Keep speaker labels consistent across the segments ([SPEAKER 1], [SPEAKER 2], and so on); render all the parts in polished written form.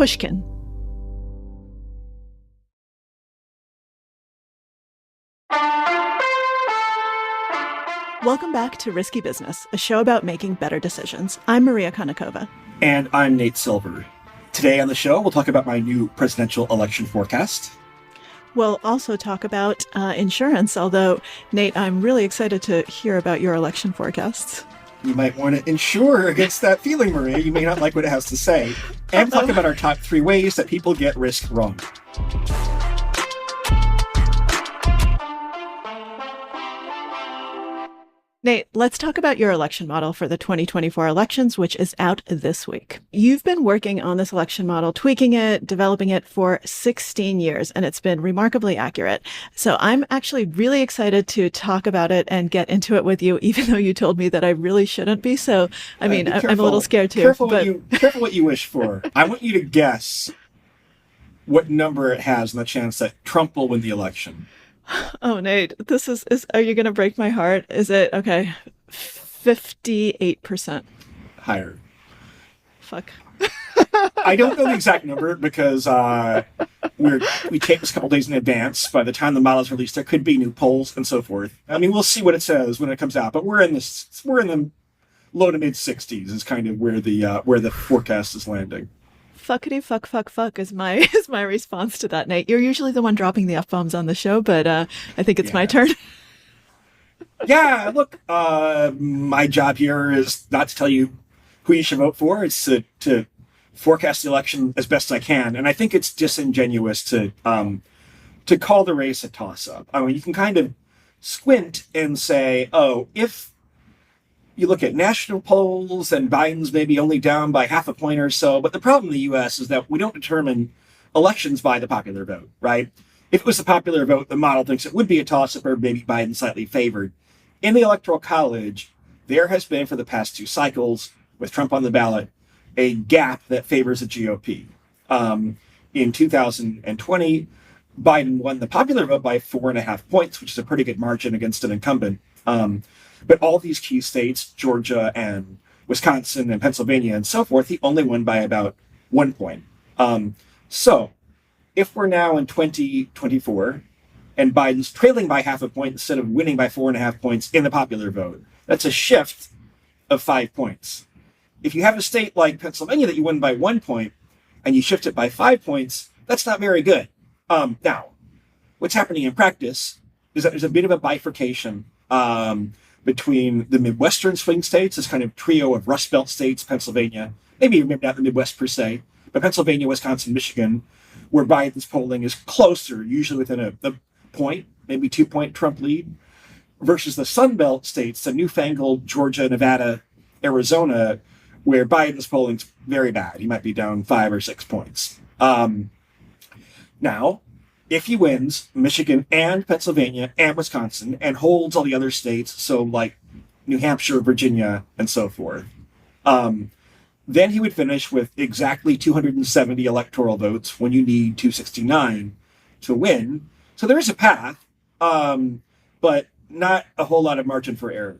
[SPEAKER 1] Pushkin. Welcome back to Risky Business, a show about making better decisions. I'm Maria Konnikova.
[SPEAKER 2] And I'm Nate Silver. Today on the show, we'll talk about my new presidential election forecast.
[SPEAKER 1] We'll also talk about insurance, although, Nate, I'm really excited to hear about your election forecasts.
[SPEAKER 2] You might want to insure against that feeling, Maria. You may not like what it has to say. And talk about our top 3 ways that people get risk wrong.
[SPEAKER 1] Nate, let's talk about your election model for the 2024 elections, which is out this week. You've been working on this election model, tweaking it, developing it for 16 years, and it's been remarkably accurate. So I'm actually really excited to talk about it and get into it with you, even though you told me that I really shouldn't be. So, I mean, I'm a little scared too.
[SPEAKER 2] Careful what you wish for. I want you to guess what number it has on the chance that Trump will win the election.
[SPEAKER 1] Oh, Nate, this is are you going to break my heart? Is it, okay, 58%.
[SPEAKER 2] Higher.
[SPEAKER 1] Fuck.
[SPEAKER 2] I don't know the exact number because we tape this a couple days in advance. By the time the model is released, there could be new polls and so forth. I mean, we'll see what it says when it comes out, but we're in the low to mid 60s is kind of where the forecast is landing.
[SPEAKER 1] Fuckity fuck is my response to that, Nate. You're usually the one dropping the F-bombs on the show, but I think it's my turn.
[SPEAKER 2] Yeah, look, my job here is not to tell you who you should vote for. It's to forecast the election as best I can. And I think it's disingenuous to call the race a toss-up. I mean, you can kind of squint and say, oh, if you look at national polls and Biden's maybe only down by half a point or so. But the problem in the U.S. is that we don't determine elections by the popular vote, right? If it was the popular vote, the model thinks it would be a toss-up or maybe Biden slightly favored. In the Electoral College, there has been for the past 2 cycles, with Trump on the ballot, a gap that favors the GOP. In 2020, Biden won the popular vote by 4.5 points, which is a pretty good margin against an incumbent. But all these key states, Georgia and Wisconsin and Pennsylvania and so forth, he only won by about 1 point. So if we're now in 2024 and Biden's trailing by half a point instead of winning by 4.5 points in the popular vote, that's a shift of 5 points. If you have a state like Pennsylvania that you won by 1 point and you shift it by 5 points, that's not very good. Now, what's happening in practice is that there's a bit of a bifurcation between the Midwestern swing states, this kind of trio of Rust Belt states, Pennsylvania, maybe not the Midwest per se, but Pennsylvania, Wisconsin, Michigan, where Biden's polling is closer, usually within a point, maybe 2-point Trump lead, versus the Sun Belt states, the newfangled Georgia, Nevada, Arizona, where Biden's polling's very bad. He might be down 5 or 6 points. Now, if he wins Michigan and Pennsylvania and Wisconsin and holds all the other states, so like New Hampshire, Virginia, and so forth, then he would finish with exactly 270 electoral votes when you need 269 to win. So there is a path, but not a whole lot of margin for error.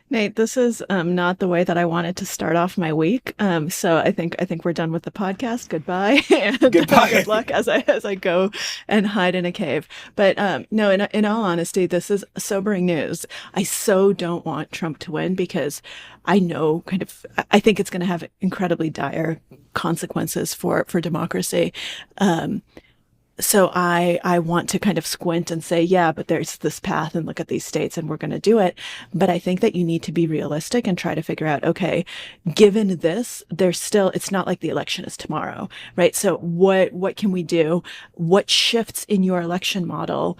[SPEAKER 1] Nate, this is not the way that I wanted to start off my week. So I think we're done with the podcast. Goodbye, and
[SPEAKER 2] Goodbye.
[SPEAKER 1] Good luck as I go and hide in a cave. But no, in all honesty, this is sobering news. I so don't want Trump to win because I know I think it's going to have incredibly dire consequences for democracy. So I want to kind of squint and say, yeah, but there's this path and look at these states and we're going to do it. But I think that you need to be realistic and try to figure out, okay, given this, it's not like the election is tomorrow, right? So what can we do? What shifts in your election model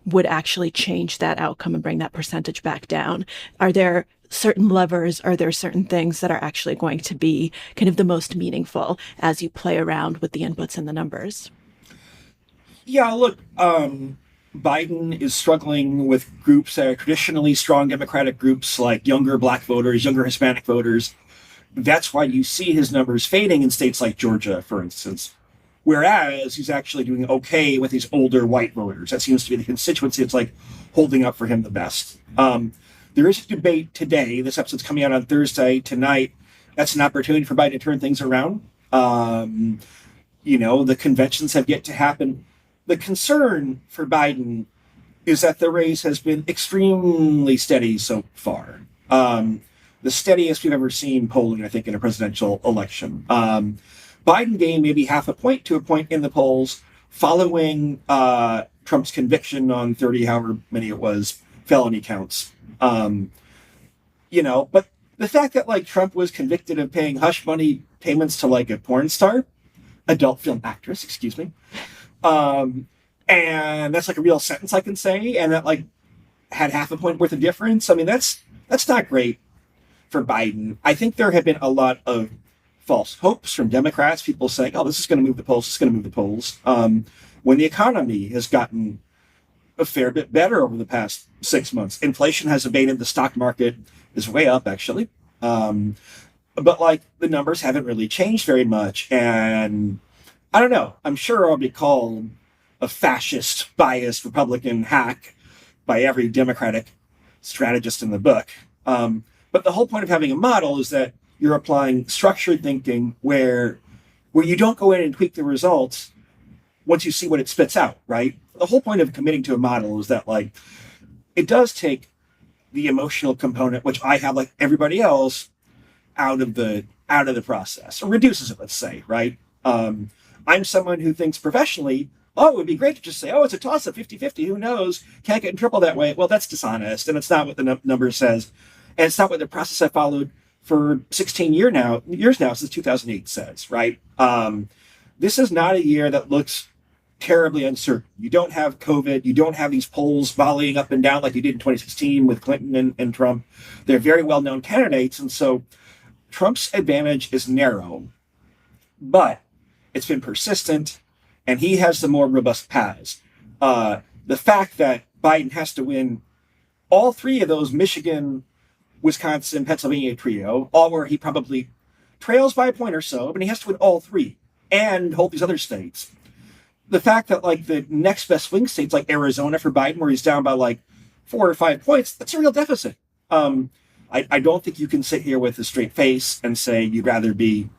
[SPEAKER 1] would actually change that outcome and bring that percentage back down? Are there certain levers? Are there certain things that are actually going to be kind of the most meaningful as you play around with the inputs and the numbers?
[SPEAKER 2] Yeah, look, Biden is struggling with groups that are traditionally strong Democratic groups like younger Black voters, younger Hispanic voters. That's why you see his numbers fading in states like Georgia, for instance. Whereas he's actually doing okay with these older white voters. That seems to be the constituency that's like holding up for him the best. There is a debate today. This episode's coming out on Thursday. Tonight, that's an opportunity for Biden to turn things around. The conventions have yet to happen. The concern for Biden is that the race has been extremely steady so far. The steadiest we've ever seen polling, I think, in a presidential election. Biden gained maybe half a point to a point in the polls following Trump's conviction on 30, however many it was, felony counts. But the fact that like Trump was convicted of paying hush money payments to like a porn star, adult film actress, excuse me, and that's like a real sentence I can say, and that like had half a point worth of difference. I mean, that's not great for Biden. I think there have been a lot of false hopes from Democrats, people saying, oh, this is going to move the polls, this is going to move the polls. When the economy has gotten a fair bit better over the past 6 months. Inflation has abated, the stock market is way up, actually. But like the numbers haven't really changed very much. And I don't know, I'm sure I'll be called a fascist, biased Republican hack by every Democratic strategist in the book. But the whole point of having a model is that you're applying structured thinking where you don't go in and tweak the results once you see what it spits out, right? The whole point of committing to a model is that like it does take the emotional component, which I have like everybody else, out of the process, or reduces it, let's say, right? I'm someone who thinks professionally, oh, it would be great to just say, oh, it's a toss-up, 50-50, who knows? Can't get in trouble that way. Well, that's dishonest, and it's not what the number says, and it's not what the process I followed for 16 years now, since 2008 says, right? This is not a year that looks terribly uncertain. You don't have COVID. You don't have these polls volleying up and down like you did in 2016 with Clinton and Trump. They're very well-known candidates, and so Trump's advantage is narrow, but it's been persistent, and he has the more robust paths. The fact that Biden has to win all three of those Michigan, Wisconsin, Pennsylvania trio, all where he probably trails by a point or so, but he has to win all three and hold these other states. The fact that like the next best swing states like Arizona for Biden, where he's down by like 4 or 5 points, that's a real deficit. I don't think you can sit here with a straight face and say you'd rather be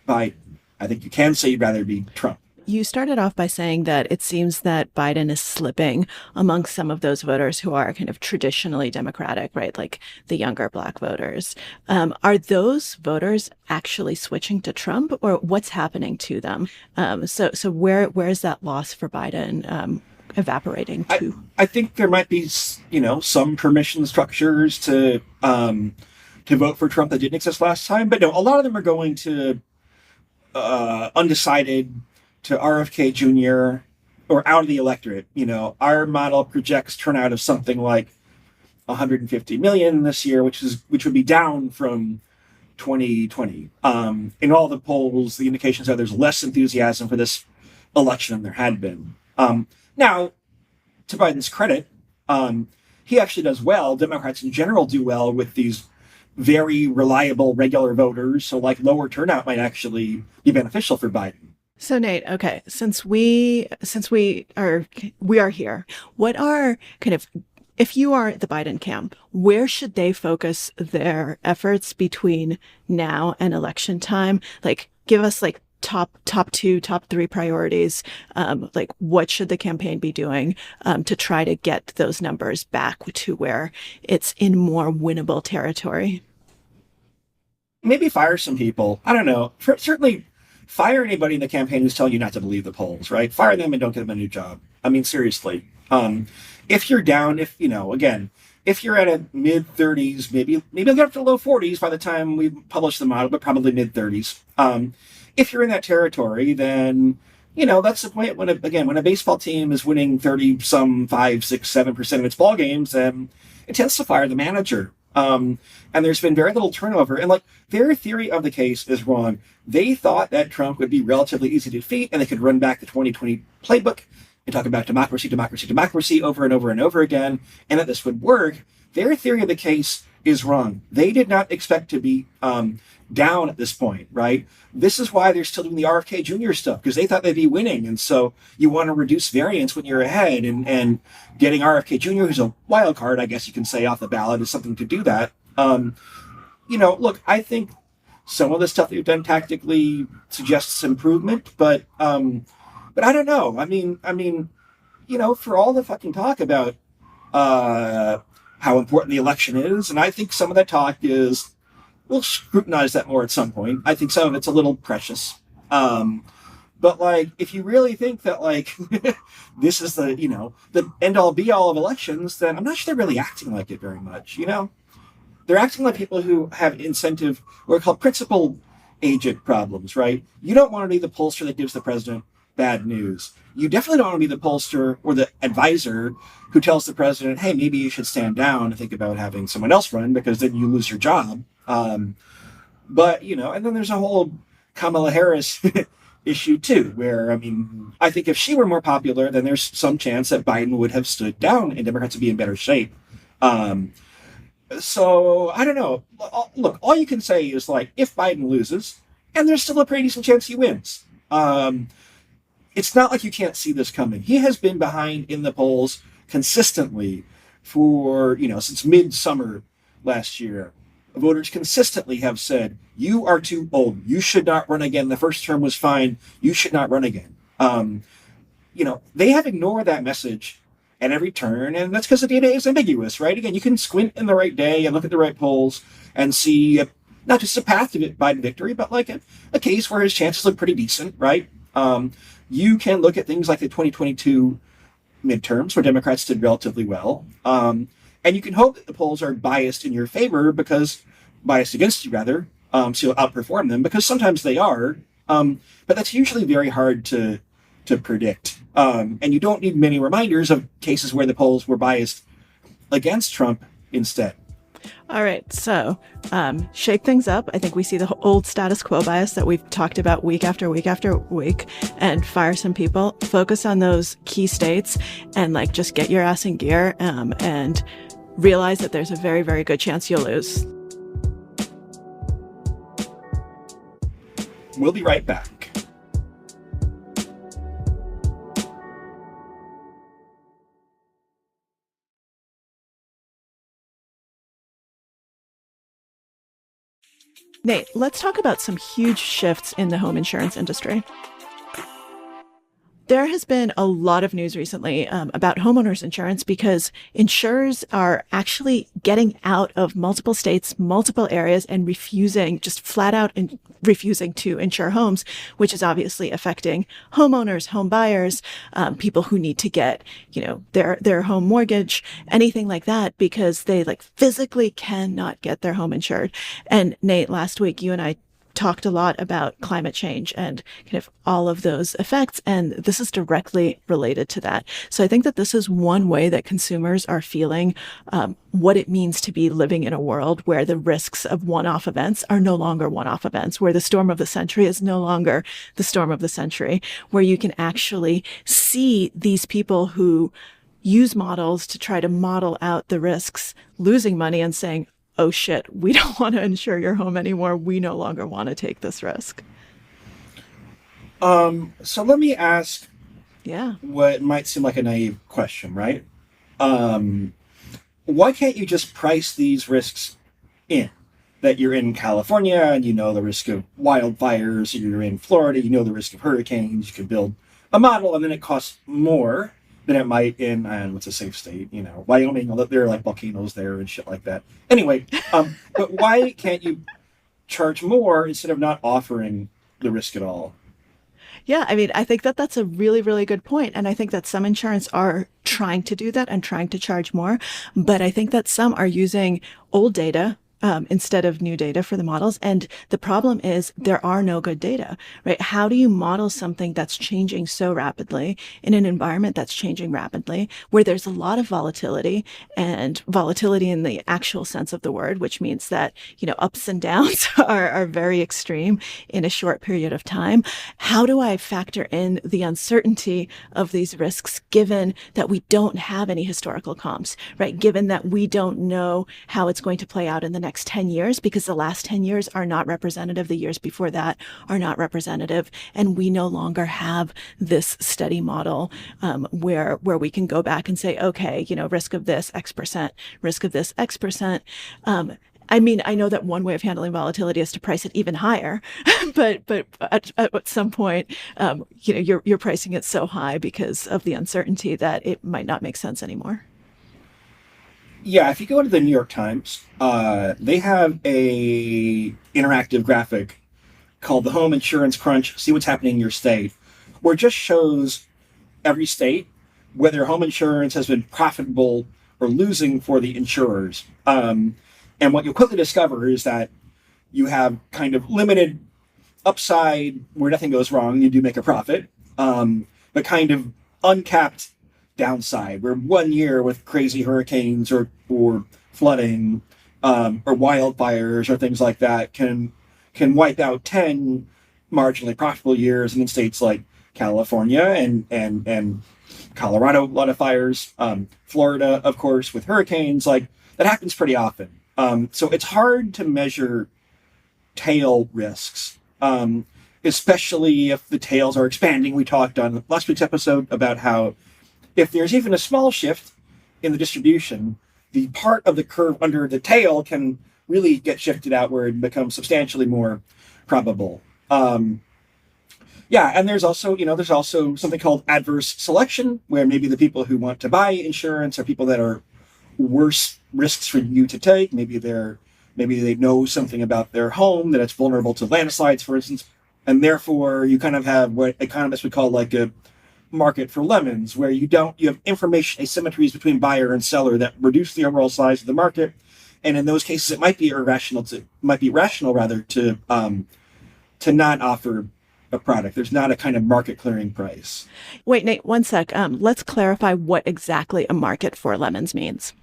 [SPEAKER 2] Biden. I think you can say you'd rather be Trump.
[SPEAKER 1] You started off by saying that it seems that Biden is slipping among some of those voters who are kind of traditionally Democratic, right? Like the younger Black voters. Are those voters actually switching to Trump, or what's happening to them? So where's that loss for Biden evaporating to?
[SPEAKER 2] I think there might be, some permission structures to vote for Trump that didn't exist last time, but no, a lot of them are going to undecided, to RFK Jr. or out of the electorate. Our model projects turnout of something like 150 million this year, which would be down from 2020. In all the polls, the indications are there's less enthusiasm for this election than there had been. Now, to Biden's credit, he actually does well. Democrats in general do well with these very reliable regular voters. So like lower turnout might actually be beneficial for Biden.
[SPEAKER 1] So Nate, okay, since we are here, what are kind of, if you are the Biden camp, where should they focus their efforts between now and election time? Like, give us like top 2, top 3 priorities. Like, what should the campaign be doing to try to get those numbers back to where it's in more winnable territory?
[SPEAKER 2] Maybe fire some people. I don't know. Certainly fire anybody in the campaign who's telling you not to believe the polls, right? Fire them and don't give them a new job. I mean, seriously. If you're down, if you're at a mid-30s, maybe you'll get up to low 40s by the time we publish the model, but probably mid-30s. If you're in that territory, then, that's the point when a baseball team is winning 30 some 5, 6, 7% of its ball games, it tends to fire the manager. And there's been very little turnover. And like their theory of the case is wrong. They thought that Trump would be relatively easy to defeat and they could run back the 2020 playbook and talk about democracy over and over and over again, and that this would work. Their theory of the case is wrong. They did not expect to be down at this point, right? This is why they're still doing the RFK Jr. stuff, because they thought they'd be winning. And so you want to reduce variance when you're ahead, and getting RFK Jr., who's a wild card, I guess you can say, off the ballot is something to do that. Look, I think some of the stuff that you've done tactically suggests improvement, but I don't know. For all the fucking talk about how important the election is, and I think some of that talk is, we'll scrutinize that more at some point. I think some of it's a little precious. But like, if you really think that like this is the end all be all of elections, then I'm not sure they're really acting like it very much. They're acting like people who have incentive, what are called principal agent problems, right? You don't want to be the pollster that gives the president bad news. You definitely don't want to be the pollster or the advisor who tells the president, hey, maybe you should stand down and think about having someone else run, because then you lose your job. And then there's a whole Kamala Harris issue too, where, I think if she were more popular, then there's some chance that Biden would have stood down and Democrats would be in better shape. So I don't know. Look, all you can say is like, if Biden loses, and there's still a pretty decent chance he wins. It's not like you can't see this coming. He has been behind in the polls consistently for, since midsummer last year. Voters consistently have said, you are too old. You should not run again. The first term was fine. You should not run again. They have ignored that message at every turn, and that's because the data is ambiguous, right? Again, you can squint in the right day and look at the right polls and see not just a path to Biden victory, but like a case where his chances look pretty decent, right? You can look at things like the 2022 midterms where Democrats did relatively well. And you can hope that the polls are biased in your favor, biased against you rather, so you'll outperform them, because sometimes they are. But that's usually very hard to predict. And you don't need many reminders of cases where the polls were biased against Trump instead.
[SPEAKER 1] All right, so shake things up. I think we see the old status quo bias that we've talked about week after week after week, and fire some people. Focus on those key states and like just get your ass in gear and realize that there's a very, very good chance you'll lose.
[SPEAKER 2] We'll be right back.
[SPEAKER 1] Nate, let's talk about some huge shifts in the home insurance industry. There has been a lot of news recently about homeowners insurance, because insurers are actually getting out of multiple states, multiple areas, and just flat out refusing to insure homes, which is obviously affecting homeowners, home buyers, people who need to get, their home mortgage, anything like that, because they like physically cannot get their home insured. And Nate, last week, you and I talked a lot about climate change and kind of all of those effects, and this is directly related to that. So I think that this is one way that consumers are feeling what it means to be living in a world where the risks of one-off events are no longer one-off events, where the storm of the century is no longer the storm of the century, where you can actually see these people who use models to try to model out the risks losing money and saying, oh shit, we don't want to insure your home anymore. We no longer want to take this risk.
[SPEAKER 2] So let me ask what might seem like a naive question, right? Why can't you just price these risks in? That you're in California and you know the risk of wildfires, you're in Florida, you know the risk of hurricanes, you can build a model and then it costs more than it might in, what's a safe state, Wyoming, there are like volcanoes there and shit like that. Anyway, but why can't you charge more instead of not offering the risk at all?
[SPEAKER 1] Yeah, I think that that's a really, really good point. And I think that some insurance are trying to do that and trying to charge more. But I think that some are using old data instead of new data for the models. And the problem is there are no good data, right? How do you model something that's changing so rapidly in an environment that's changing rapidly, where there's a lot of volatility, and volatility in the actual sense of the word, which means that, ups and downs are very extreme in a short period of time? How do I factor in the uncertainty of these risks, given that we don't have any historical comps, right? Given that we don't know how it's going to play out in the next 10 years, because the last 10 years are not representative. The years before that are not representative. And we no longer have this steady model where we can go back and say, okay, risk of this X percent, risk of this X percent. I mean, I know that one way of handling volatility is to price it even higher, but at some point, you're pricing it so high because of the uncertainty that it might not make sense anymore.
[SPEAKER 2] Yeah, if you go to the New York Times, they have a interactive graphic called the Home Insurance Crunch. See what's happening in your state, where it just shows every state whether home insurance has been profitable or losing for the insurers. And what you'll quickly discover is that you have kind of limited upside where nothing goes wrong, you do make a profit, but kind of uncapped downside where 1 year with crazy hurricanes or flooding or wildfires or things like that can wipe out 10 marginally profitable years. And in states like California and Colorado, a lot of fires, Florida, of course, with hurricanes, like that happens pretty often. So it's hard to measure tail risks, especially if the tails are expanding. We talked on last week's episode about how if there's even a small shift in the distribution, the part of the curve under the tail can really get shifted outward and become substantially more probable. Yeah, and there's also something called adverse selection, where maybe the people who want to buy insurance are people that are worse risks for you to take. Maybe they know something about their home, that it's vulnerable to landslides, for instance, and therefore you kind of have what economists would call like a market for lemons, where you have information asymmetries between buyer and seller that reduce the overall size of the market. And in those cases, it might be rational to not offer a product. There's not a kind of market clearing price.
[SPEAKER 1] Wait, Nate, one sec. Let's clarify what exactly a market for lemons means.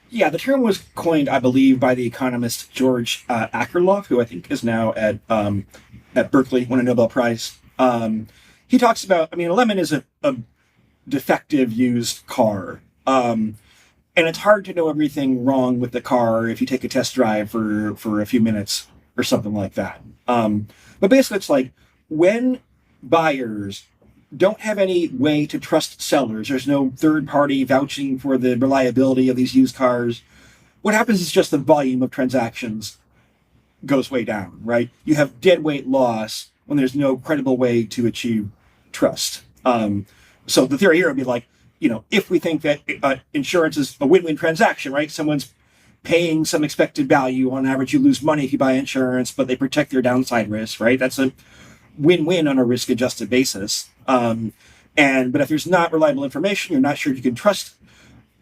[SPEAKER 2] Yeah, the term was coined, I believe, by the economist George Akerlof, who I think is now at Berkeley, won a Nobel Prize. He talks about, a lemon is a defective used car. And it's hard to know everything wrong with the car if you take a test drive for a few minutes or something like that. But basically, it's like when buyers don't have any way to trust sellers, there's no third party vouching for the reliability of these used cars, what happens is just the volume of transactions goes way down, right? You have dead weight loss when there's no credible way to achieve trust. So the theory here would be like, if we think that insurance is a win-win transaction, right? Someone's paying some expected value. On average, you lose money if you buy insurance, but they protect their downside risk, right? That's a win-win on a risk-adjusted basis. But if there's not reliable information, you're not sure you can trust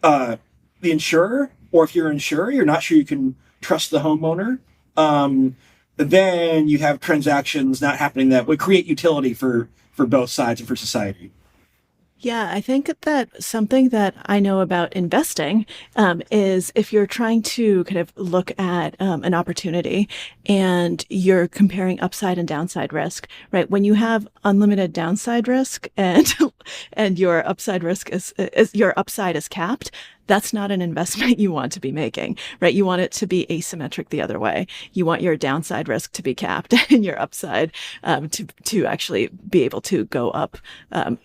[SPEAKER 2] the insurer, or if you're an insurer, you're not sure you can trust the homeowner. Then you have transactions not happening that would create utility for both sides and for society.
[SPEAKER 1] Yeah, I think that something that I know about investing is if you're trying to kind of look at an opportunity and you're comparing upside and downside risk, right? When you have unlimited downside risk and your upside risk is your upside is capped, that's not an investment you want to be making, right? You want it to be asymmetric the other way. You want your downside risk to be capped and your upside to actually be able to go up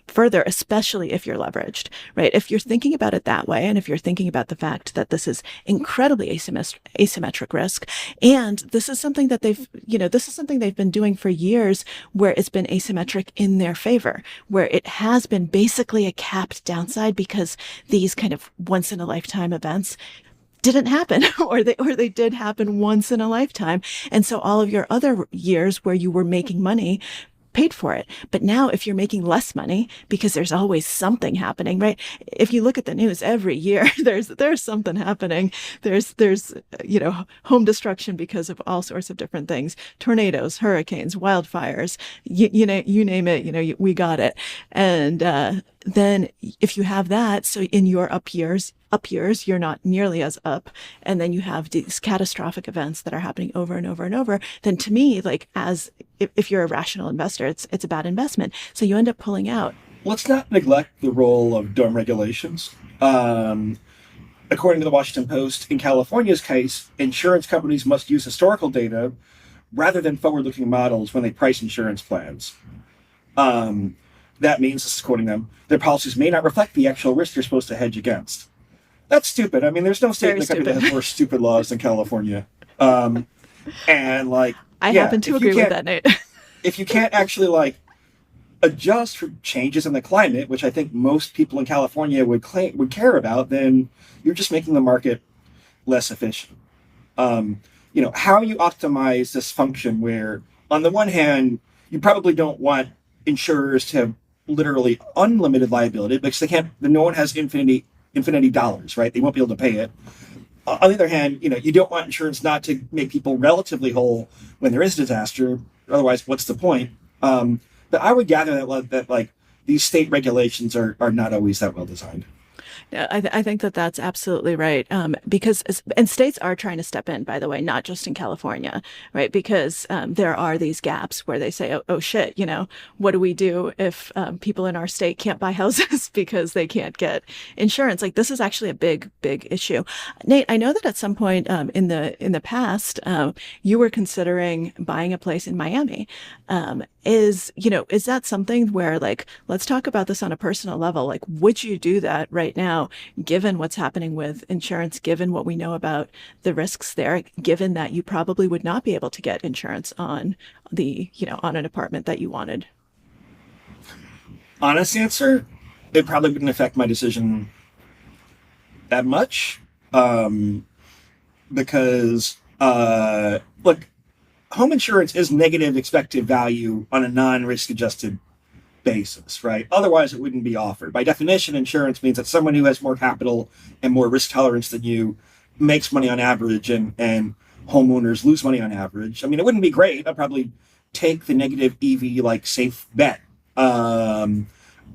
[SPEAKER 1] further, especially if you're leveraged, right? If you're thinking about it that way, and if you're thinking about the fact that this is incredibly asymmetric risk, and this is something that they've been doing for years, where it's been asymmetric in their favor, where it has been basically a capped downside because these kind of once in a lifetime events didn't happen, or they did happen once in a lifetime. And so all of your other years where you were making money paid for it. But now if you're making less money, because there's always something happening, right? If you look at the news every year, there's something happening. There's home destruction because of all sorts of different things, tornadoes, hurricanes, wildfires, you name it, we got it. And then if you have that, so in your up years, you're not nearly as up. And then you have these catastrophic events that are happening over and over and over. Then to me, like if you're a rational investor, it's a bad investment. So you end up pulling out.
[SPEAKER 2] Let's not neglect the role of dumb regulations. According to the Washington Post, in California's case, insurance companies must use historical data rather than forward-looking models when they price insurance plans. That means, this is quoting them, their policies may not reflect the actual risk you're supposed to hedge against. That's stupid. I mean, there's no state
[SPEAKER 1] Very
[SPEAKER 2] in the country that
[SPEAKER 1] stupid.
[SPEAKER 2] has more stupid laws than California. And like,
[SPEAKER 1] I
[SPEAKER 2] yeah,
[SPEAKER 1] happen to
[SPEAKER 2] if you
[SPEAKER 1] agree with
[SPEAKER 2] can't-
[SPEAKER 1] that, Nate.
[SPEAKER 2] if you can't actually like adjust for changes in the climate, which I think most people in California would care about, then you're just making the market less efficient. How you optimize this function where, on the one hand, you probably don't want insurers to have literally unlimited liability because no one has infinity dollars, right? They won't be able to pay it. On the other hand, you don't want insurance not to make people relatively whole when there is a disaster. Otherwise, what's the point? But I would gather that like these state regulations are not always that well designed.
[SPEAKER 1] Yeah, I think that that's absolutely right. And states are trying to step in, by the way, not just in California, right? Because there are these gaps where they say, oh shit, what do we do if people in our state can't buy houses because they can't get insurance? Like this is actually a big issue. Nate, I know that at some point in the past, you were considering buying a place in Miami. Is that something where like, let's talk about this on a personal level. Like, would you do that right now, given what's happening with insurance, given what we know about the risks there, given that you probably would not be able to get insurance on on an apartment that you wanted?
[SPEAKER 2] Honest answer, it probably wouldn't affect my decision that much. Because look, home insurance is negative expected value on a non-risk adjusted basis, right? Otherwise, it wouldn't be offered. By definition, insurance means that someone who has more capital and more risk tolerance than you makes money on average, and homeowners lose money on average. I mean, it wouldn't be great. I'd probably take the negative EV like safe bet. I'm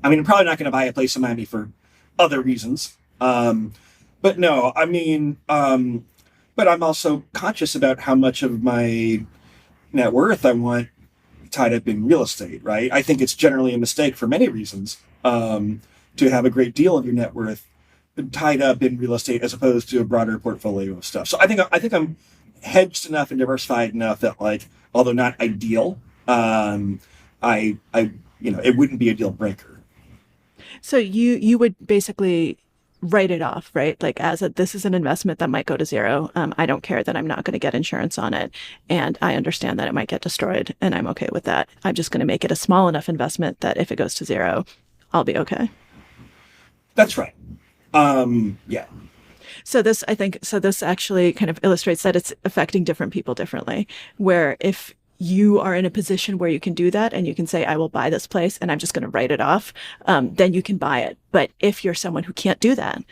[SPEAKER 2] probably not going to buy a place in Miami for other reasons. But no, but I'm also conscious about how much of my net worth I want tied up in real estate, right? I think it's generally a mistake for many reasons to have a great deal of your net worth tied up in real estate as opposed to a broader portfolio of stuff. So I think I'm hedged enough and diversified enough that, like, although not ideal, it wouldn't be a deal breaker.
[SPEAKER 1] So you would basically write it off, right? Like this is an investment that might go to zero. I don't care that I'm not going to get insurance on it. And I understand that it might get destroyed and I'm okay with that. I'm just going to make it a small enough investment that if it goes to zero, I'll be okay.
[SPEAKER 2] That's right. Yeah.
[SPEAKER 1] So this actually kind of illustrates that it's affecting different people differently, where if you are in a position where you can do that and you can say, I will buy this place and I'm just going to write it off, then you can buy it. But if you're someone who can't do that,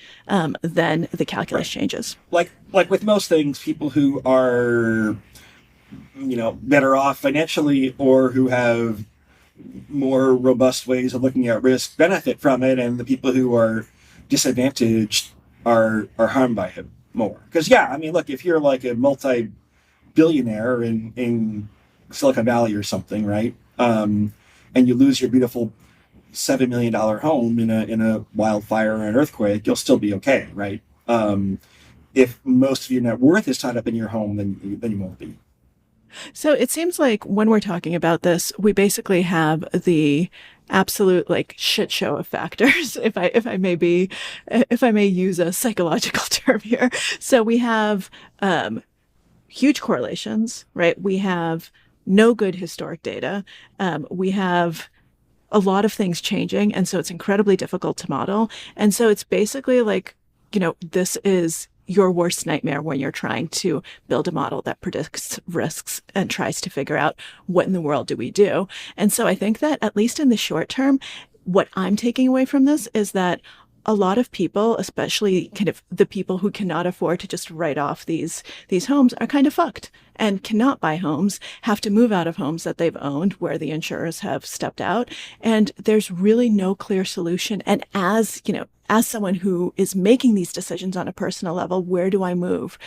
[SPEAKER 1] then the calculus changes.
[SPEAKER 2] Like with most things, people who are, better off financially or who have more robust ways of looking at risk benefit from it. And the people who are disadvantaged are harmed by it more. Because, look, if you're like a multi-billionaire in Silicon Valley or something, right? And you lose your beautiful $7 million home in a wildfire or an earthquake, you'll still be okay, right? If most of your net worth is tied up in your home, then you won't be.
[SPEAKER 1] So it seems like when we're talking about this, we basically have the absolute like shit show of factors, if I may use a psychological term here. So we have huge correlations, right? We have no good historic data. We have a lot of things changing. And so it's incredibly difficult to model. And so it's basically like, this is your worst nightmare when you're trying to build a model that predicts risks and tries to figure out what in the world do we do. And so I think that at least in the short term, what I'm taking away from this is that a lot of people, especially kind of the people who cannot afford to just write off these homes, are kind of fucked and cannot buy homes, have to move out of homes that they've owned where the insurers have stepped out. And there's really no clear solution. And as someone who is making these decisions on a personal level, where do I move?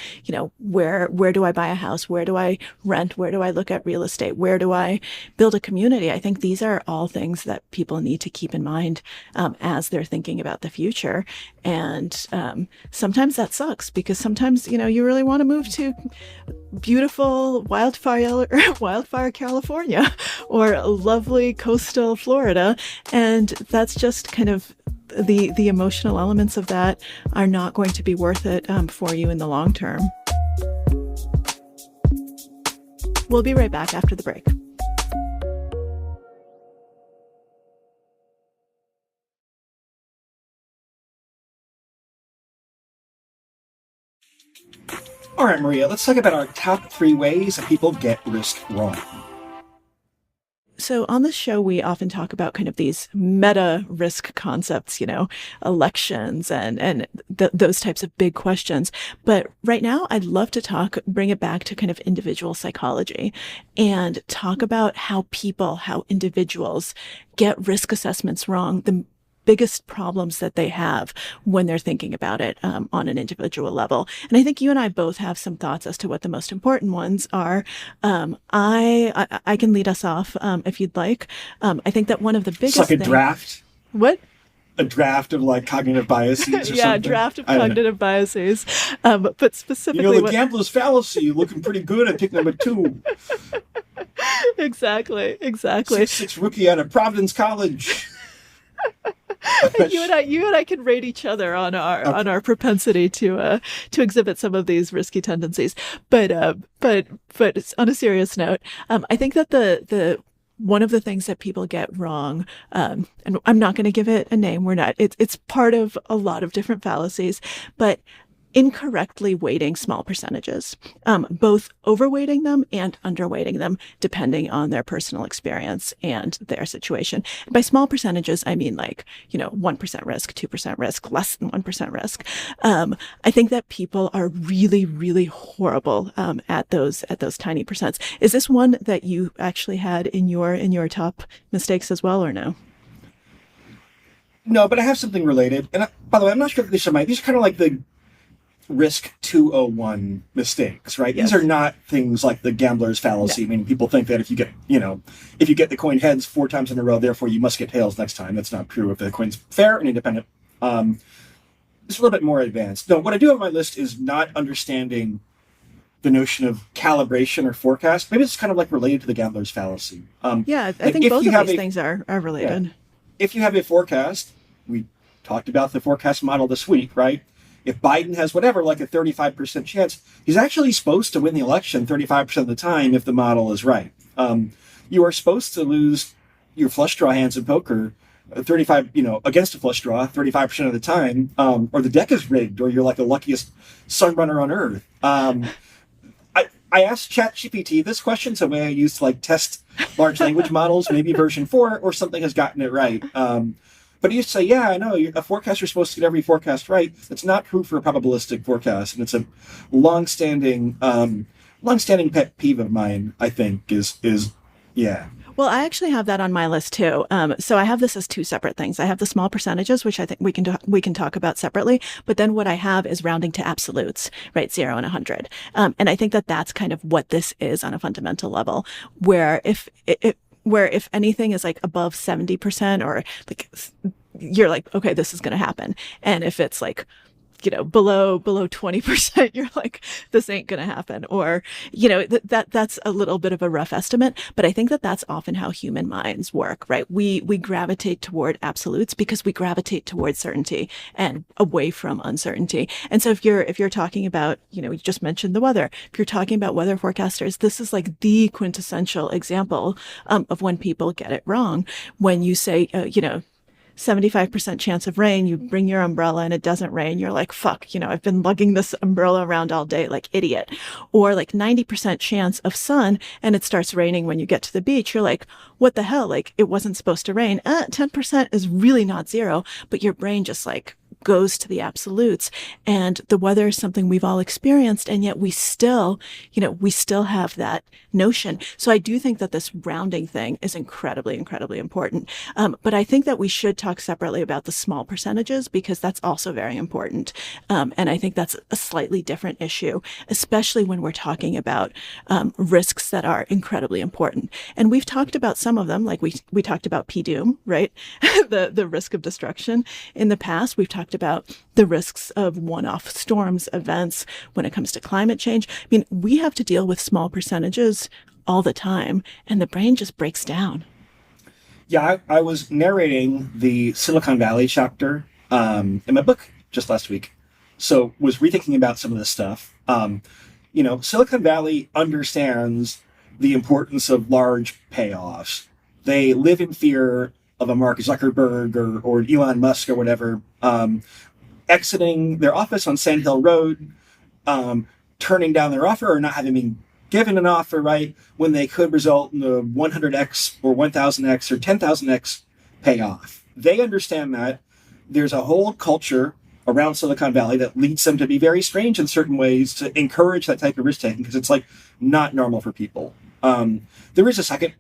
[SPEAKER 1] Where do I buy a house? Where do I rent? Where do I look at real estate? Where do I build a community? I think these are all things that people need to keep in mind as they're thinking about the future. And sometimes that sucks because sometimes, you really want to move to beautiful wildfire California or lovely coastal Florida. And that's just kind of the emotional elements of that are not going to be worth it for you in the long term. We'll be right back after the break.
[SPEAKER 2] All right, Maria, let's talk about our top 3 ways that people get risk wrong.
[SPEAKER 1] So on this show, we often talk about kind of these meta risk concepts, elections and those types of big questions. But right now, I'd love to bring it back to kind of individual psychology and talk about how individuals get risk assessments wrong, the biggest problems that they have when they're thinking about it on an individual level. And I think you and I both have some thoughts as to what the most important ones are. I can lead us off if you'd like. I think that one of the biggest
[SPEAKER 2] It's like a draft.
[SPEAKER 1] What?
[SPEAKER 2] A draft of like cognitive biases or something?
[SPEAKER 1] Yeah, a draft of cognitive biases. But specifically...
[SPEAKER 2] the Gamblers Fallacy, looking pretty good at pick number 2.
[SPEAKER 1] Exactly.
[SPEAKER 2] 6'6" rookie out of Providence College.
[SPEAKER 1] You and I can rate each other on our propensity to exhibit some of these risky tendencies. But on a serious note, I think that the one of the things that people get wrong, and I'm not going to give it a name. It's part of a lot of different fallacies, but incorrectly weighting small percentages, both overweighting them and underweighting them, depending on their personal experience and their situation. And by small percentages, I mean 1% risk, 2% risk, less than 1% risk. I think that people are really, really horrible at those tiny percents. Is this one that you actually had in your top mistakes as well, or no?
[SPEAKER 2] No, but I have something related. And by the way, I'm not sure if these are kind of like the risk 201 mistakes, right?
[SPEAKER 1] Yes.
[SPEAKER 2] These are not things like the Gamblers Fallacy. Yeah. I mean, people think that if you get the coin heads 4 times in a row, therefore you must get tails next time. That's not true if the coin's fair and independent. It's a little bit more advanced. No, what I do have on my list is not understanding the notion of calibration or forecast. Maybe it's kind of like related to the Gamblers Fallacy.
[SPEAKER 1] I think both of these things are related.
[SPEAKER 2] Yeah. If you have a forecast, we talked about the forecast model this week, right? If Biden has whatever, like a 35% chance, he's actually supposed to win the election 35% of the time if the model is right. You are supposed to lose your flush draw hands in poker 35, against a flush draw 35% of the time, or the deck is rigged, or you're like the luckiest sunrunner on earth. I asked ChatGPT this question, so way I used to test large language models, maybe version 4, or something has gotten it right. But he used to say, yeah, I know, a forecaster is supposed to get every forecast right. That's not true for a probabilistic forecast. And it's a long-standing pet peeve of mine, I think, is.
[SPEAKER 1] Well, I actually have that on my list too. So I have this as 2 separate things. I have the small percentages, which I think we can talk about separately. But then what I have is rounding to absolutes, right? 0 and 100. And I think that that's kind of what this is on a fundamental level, where if anything is above 70%, or you're okay, this is going to happen. And if it's below 20%, you're this ain't going to happen. Or, that's a little bit of a rough estimate, but I think that that's often how human minds work, right? We gravitate toward absolutes because we gravitate toward certainty and away from uncertainty. And so if you're talking about, you just mentioned the weather, if you're talking about weather forecasters, this is the quintessential example of when people get it wrong. When you say, 75% chance of rain, you bring your umbrella and it doesn't rain, you're fuck, I've been lugging this umbrella around all day idiot. Or 90% chance of sun and it starts raining when you get to the beach, you're what the hell, it wasn't supposed to rain. 10% is really not 0, but your brain just goes to the absolutes. And the weather is something we've all experienced, and yet we still have that notion. So I do think that this rounding thing is incredibly, incredibly important. But I think that we should talk separately about the small percentages, because that's also very important. And I think that's a slightly different issue, especially when we're talking about risks that are incredibly important. And we've talked about some of them, we talked about P-Doom, right? the risk of destruction. In the past, we've talked about the risks of one-off storms, events, when it comes to climate change. I mean, we have to deal with small percentages all the time, and the brain just breaks down.
[SPEAKER 2] Yeah, I was narrating the Silicon Valley chapter in my book just last week. So was rethinking about some of this stuff. Silicon Valley understands the importance of large payoffs. They live in fear of a Mark Zuckerberg or Elon Musk or whatever exiting their office on Sand Hill Road, turning down their offer or not having been given an offer, right, when they could result in a 100x or 1000x or 10,000x payoff. They understand that there's a whole culture around Silicon Valley that leads them to be very strange in certain ways to encourage that type of risk taking because it's like not normal for people. There is a second,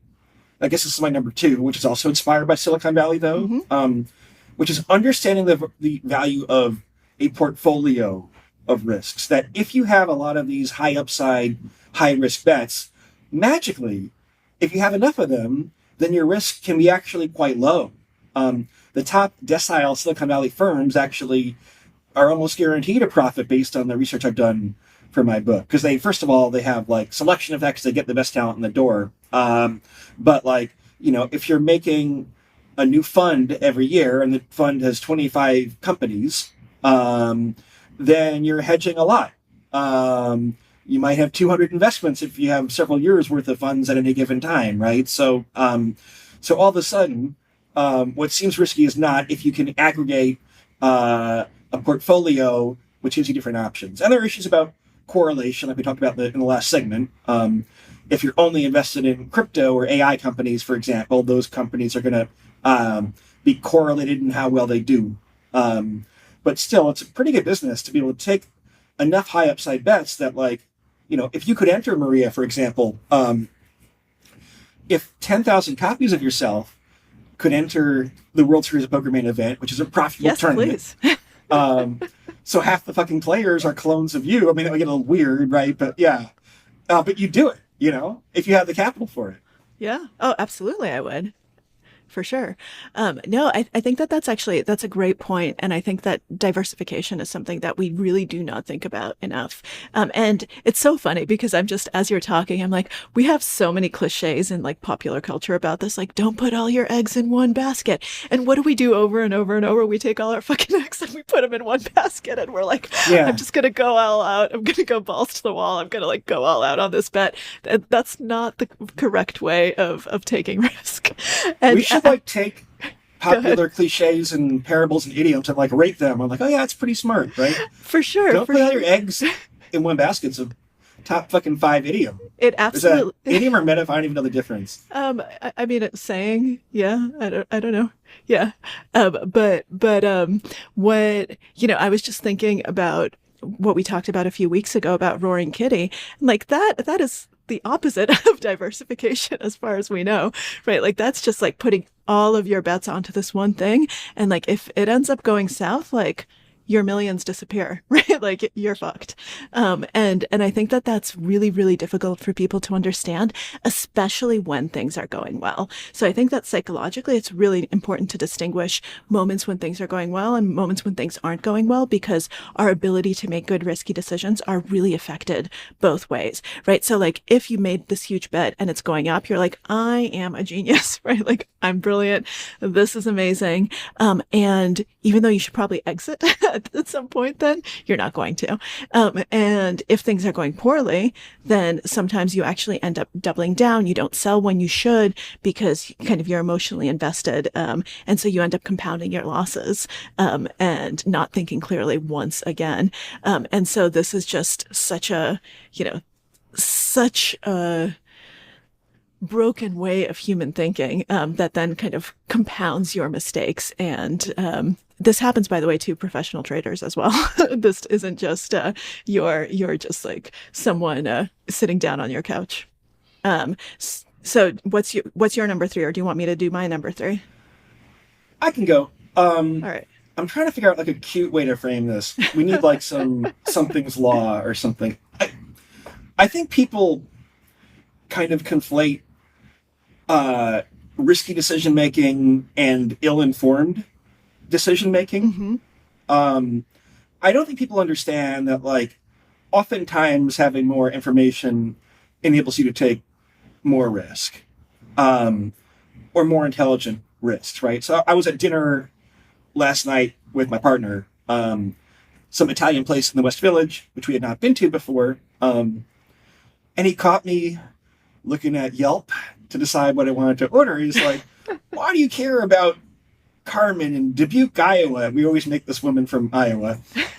[SPEAKER 2] I guess this is my number 2, which is also inspired by Silicon Valley though, which is understanding the value of a portfolio of risks. That if you have a lot of these high upside, high risk bets, magically, if you have enough of them, then your risk can be actually quite low. The top decile Silicon Valley firms actually are almost guaranteed a profit based on the research I've done for my book. Because first of all, they have like selection effects, they get the best talent in the door. But if you're making a new fund every year and the fund has 25 companies, then you're hedging a lot. You might have 200 investments if you have several years worth of funds at any given time, right? So all of a sudden, what seems risky is not if you can aggregate a portfolio, which gives you different options. And there are issues about correlation, like we talked about in the last segment. If you're only invested in crypto or AI companies, for example, those companies are going to be correlated in how well they do. But still, it's a pretty good business to be able to take enough high upside bets that, if you could enter Maria, for example, if 10,000 copies of yourself could enter the World Series of Poker main event, which is a profitable tournament.
[SPEAKER 1] Please.
[SPEAKER 2] So half the fucking players are clones of you. I mean, it would get a little weird, right? But yeah. But you do it, if you have the capital for it.
[SPEAKER 1] Yeah. Oh, absolutely. I would. For sure. No, I think that's a great point. And I think that diversification is something that we really do not think about enough. And it's so funny because as you're talking, I'm like, we have so many cliches in like popular culture about this, like, don't put all your eggs in one basket. And what do we do over and over and over? We take all our fucking eggs and we put them in one basket and we're like, I'm just going to go all out. I'm going to go balls to the wall. I'm going to go all out on this bet. That's not the correct way of taking risk. And
[SPEAKER 2] we should take popular cliches and parables and idioms and rate them. I'm like, oh yeah, it's pretty smart, right?
[SPEAKER 1] For sure.
[SPEAKER 2] Don't put all your eggs in one basket. It's a top fucking 5 idiom.
[SPEAKER 1] It absolutely.
[SPEAKER 2] Is that idiom or meta? I don't even know the difference.
[SPEAKER 1] I mean, it's saying, yeah, I don't know. Yeah. But what, I was just thinking about what we talked about a few weeks ago about Roaring Kitty. Like that is the opposite of diversification as far as we know, right? That's just putting all of your bets onto this one thing. And if it ends up going south, your millions disappear, right? You're fucked. And I think that that's really, really difficult for people to understand, especially when things are going well. So I think that psychologically, it's really important to distinguish moments when things are going well and moments when things aren't going well, because our ability to make good, risky decisions are really affected both ways, right? So if you made this huge bet and it's going up, you're like, I am a genius, right? I'm brilliant. This is amazing. And even though you should probably exit at some point, then you're not going to. And if things are going poorly, then sometimes you actually end up doubling down. You don't sell when you should because you're emotionally invested. And so you end up compounding your losses and not thinking clearly once again. And so this is just such a broken way of human thinking that then compounds your mistakes. And this happens, by the way, to professional traders as well. This isn't just you're just someone sitting down on your couch. So what's your number 3, or do you want me to do my number 3?
[SPEAKER 2] I can go.
[SPEAKER 1] All right.
[SPEAKER 2] I'm trying to figure out a cute way to frame this. We need something's law or something. I think people kind of conflate risky decision making and ill-informed decision making. I don't think people understand that oftentimes having more information enables you to take more risk. or more intelligent risks, right? So I was at dinner last night with my partner, some Italian place in the West Village, which we had not been to before. And he caught me looking at Yelp to decide what I wanted to order. He's like, why do you care about Carmen in Dubuque, Iowa? We always make this woman from Iowa.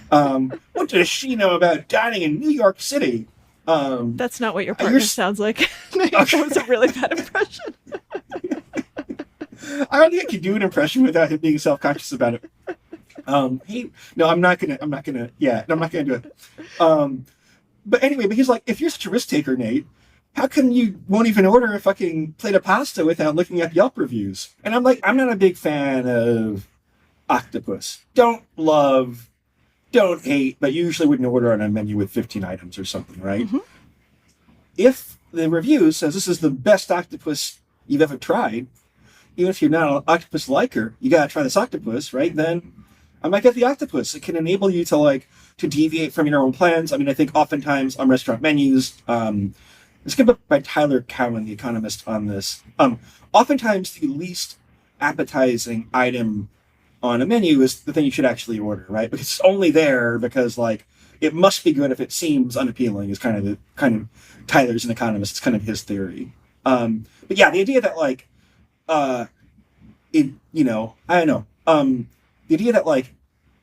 [SPEAKER 2] What does she know about dining in New York City?
[SPEAKER 1] That's not what your partner sounds like. That was a really bad impression.
[SPEAKER 2] I don't think I could do an impression without him being self-conscious about it. I'm not gonna do it. But anyway, but he's like, if you're such a risk taker, Nate, how come you won't even order a fucking plate of pasta without looking at Yelp reviews? And I'm like, I'm not a big fan of octopus. Don't hate, but you usually wouldn't order on a menu with 15 items or something, right? Mm-hmm. If the review says this is the best octopus you've ever tried, even if you're not an octopus liker, you gotta try this octopus, right? Then I might get the octopus. It can enable you to deviate from your own plans. I mean, I think oftentimes on restaurant menus, let's get by Tyler Cowen, the economist, on this. Oftentimes the least appetizing item on a menu is the thing you should actually order, right? Because it's only there because it must be good if it seems unappealing is kind of Tyler's an economist. It's kind of his theory. But yeah, the idea that I don't know. The idea that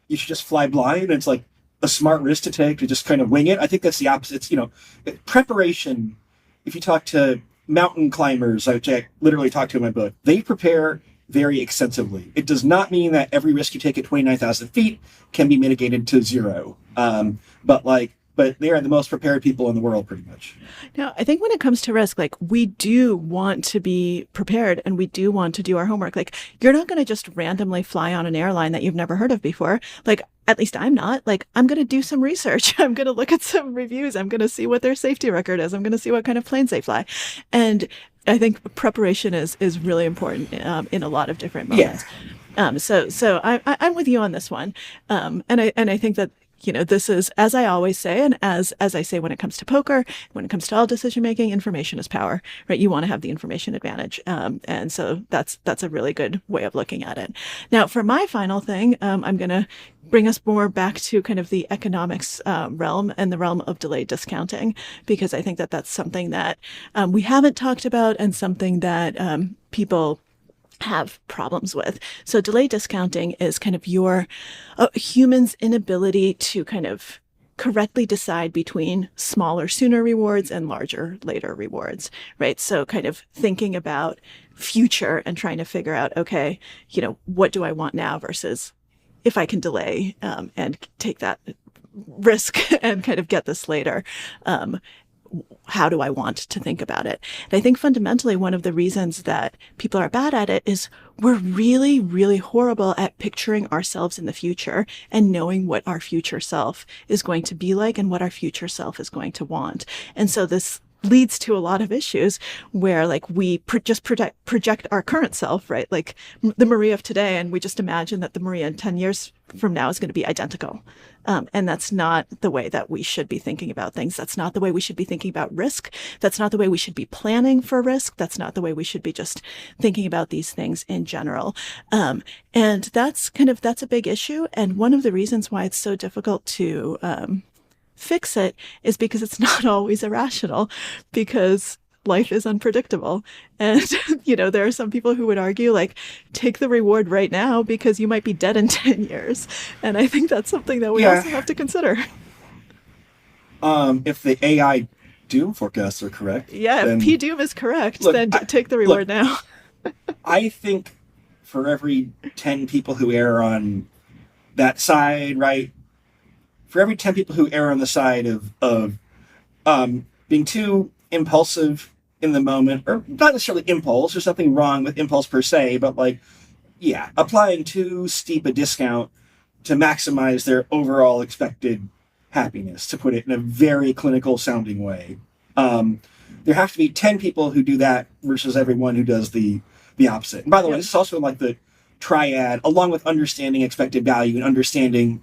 [SPEAKER 2] you should just fly blind and it's a smart risk to take to just kind of wing it. I think that's the opposite. It's, preparation. If you talk to mountain climbers, which I literally talk to in my book, they prepare very extensively. It does not mean that every risk you take at 29,000 feet can be mitigated to zero. But they are the most prepared people in the world, pretty much.
[SPEAKER 1] Now, I think when it comes to risk, we do want to be prepared and we do want to do our homework. You're not going to just randomly fly on an airline that you've never heard of before. At least I'm not. I'm going to do some research. I'm going to look at some reviews. I'm going to see what their safety record is. I'm going to see what kind of planes they fly. And I think preparation is really important in a lot of different moments. Yeah. So I'm with you on this one. And I think that, this is, as I always say, and as I say when it comes to poker, when it comes to all decision making, information is power, right? You want to have the information advantage. And so that's a really good way of looking at it. Now, for my final thing, I'm going to bring us more back to kind of the economics realm and the realm of delayed discounting, because I think that that's something that we haven't talked about and something that people have problems with. So delayed discounting is kind of your human's inability to kind of correctly decide between smaller sooner rewards and larger later rewards, right? So kind of thinking about future and trying to figure out, okay, what do I want now versus if I can delay and take that risk and kind of get this later. How do I want to think about it? And I think fundamentally one of the reasons that people are bad at it is we're really, really horrible at picturing ourselves in the future and knowing what our future self is going to be like and what our future self is going to want. And so this leads to a lot of issues where we just project our current self, right? The Maria of today, and we just imagine that the Maria in 10 years from now is going to be identical. And that's not the way that we should be thinking about things. That's not the way we should be thinking about risk. That's not the way we should be planning for risk. That's not the way we should be just thinking about these things in general. And that's a big issue. And one of the reasons why it's so difficult to fix it is because it's not always irrational, because life is unpredictable. And, there are some people who would argue, take the reward right now because you might be dead in 10 years. And I think that's something that we also have to consider.
[SPEAKER 2] If the AI Doom forecasts are correct.
[SPEAKER 1] Yeah, if P Doom is correct, then take the reward now.
[SPEAKER 2] I think for every 10 people who err on that side, right? For every 10 people who err on the side of being too impulsive in the moment, or not necessarily impulse, there's nothing wrong with impulse per se, but applying too steep a discount to maximize their overall expected happiness, to put it in a very clinical sounding way. There have to be 10 people who do that versus everyone who does the opposite. And by the way, this is also the triad, along with understanding expected value and understanding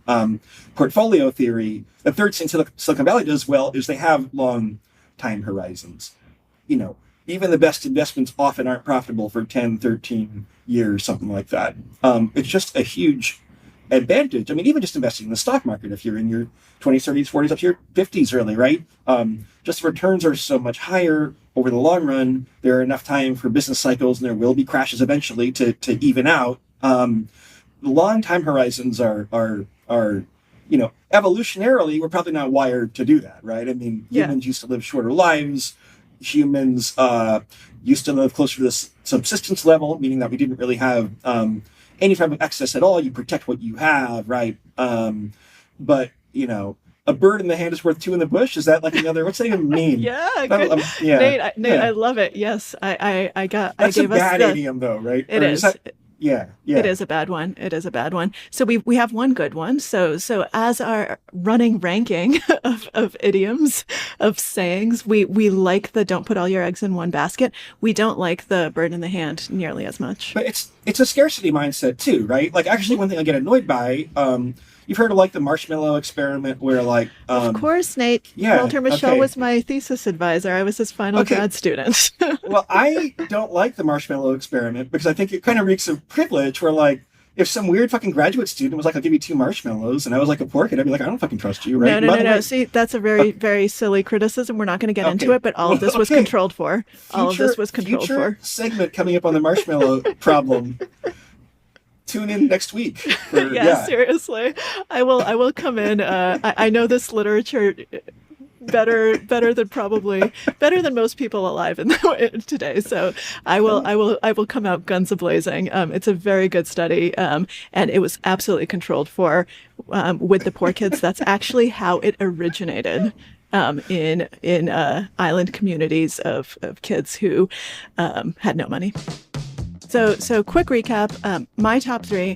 [SPEAKER 2] portfolio theory. The third thing Silicon Valley does well is they have long time horizons. even the best investments often aren't profitable for 10, 13 years, something like that. It's just a huge advantage. I mean, even just investing in the stock market, if you're in your 20s, 30s, 40s, up to your 50s, really, right? Just the returns are so much higher over the long run. There are enough time for business cycles, and there will be crashes eventually to even out. The long time horizons are evolutionarily, we're probably not wired to do that, right? I mean, humans used to live shorter lives. Humans used to live closer to this subsistence level, meaning that we didn't really have any type of excess at all. You protect what you have, right? But, a bird in the hand is worth two in the bush. Is that like another, what's that even mean?
[SPEAKER 1] Nate, I love it. Yes,
[SPEAKER 2] That's a bad idiom though, right?
[SPEAKER 1] It is.
[SPEAKER 2] Yeah.
[SPEAKER 1] It is a bad one. It is a bad one. So we have one good one. So as our running ranking of idioms, of sayings, we like the don't put all your eggs in one basket. We don't like the bird in the hand nearly as much.
[SPEAKER 2] But it's a scarcity mindset too, right? Like actually one thing I get annoyed by, you've heard of like the Marshmallow Experiment where like...
[SPEAKER 1] of course, Nate.
[SPEAKER 2] Yeah,
[SPEAKER 1] Walter Mischel was my thesis advisor. I was his final grad student.
[SPEAKER 2] Well, I don't like the Marshmallow Experiment because I think it kind of reeks of privilege where like, if some weird fucking graduate student was like, I'll give you 2 marshmallows, and I was like a poor kid, I'd be like, I don't fucking trust you, right?
[SPEAKER 1] No. See, that's a very, very silly criticism. We're not going to get into it, but all of this was controlled for.
[SPEAKER 2] Future segment coming up on the marshmallow problem. Tune in next week.
[SPEAKER 1] Seriously. I will come in. I know this literature better than most people alive today. So I will come out guns a-blazing. It's a very good study. And it was absolutely controlled for with the poor kids. That's actually how it originated. In island communities of kids who had no money. So quick recap, my top 3,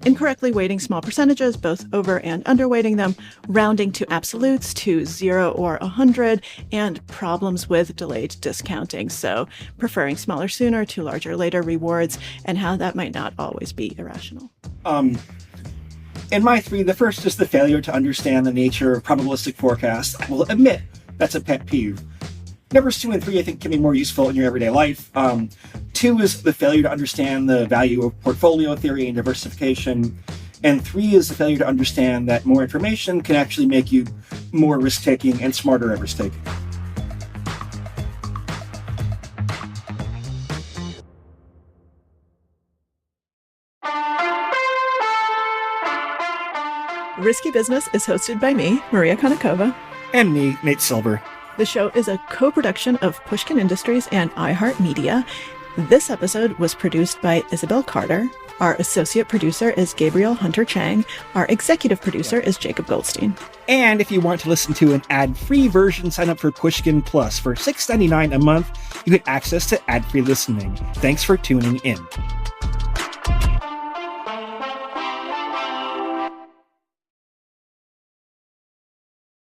[SPEAKER 1] incorrectly weighting small percentages, both over and underweighting them, rounding to absolutes to 0 or 100, and problems with delayed discounting. So preferring smaller sooner to larger later rewards, and how that might not always be irrational.
[SPEAKER 2] In my 3, the first is the failure to understand the nature of probabilistic forecasts. I will admit that's a pet peeve. Numbers 2 and 3, I think, can be more useful in your everyday life. 2 is the failure to understand the value of portfolio theory and diversification. And 3 is the failure to understand that more information can actually make you more risk-taking and smarter at risk-taking.
[SPEAKER 1] Risky Business is hosted by me, Maria Konnikova.
[SPEAKER 2] And me, Nate Silver.
[SPEAKER 1] The show is a co-production of Pushkin Industries and iHeartMedia. This episode was produced by Isabel Carter. Our associate producer is Gabriel Hunter Chang. Our executive producer is Jacob Goldstein.
[SPEAKER 2] And if you want to listen to an ad-free version, sign up for Pushkin Plus. For $6.99 a month, you get access to ad-free listening. Thanks for tuning in.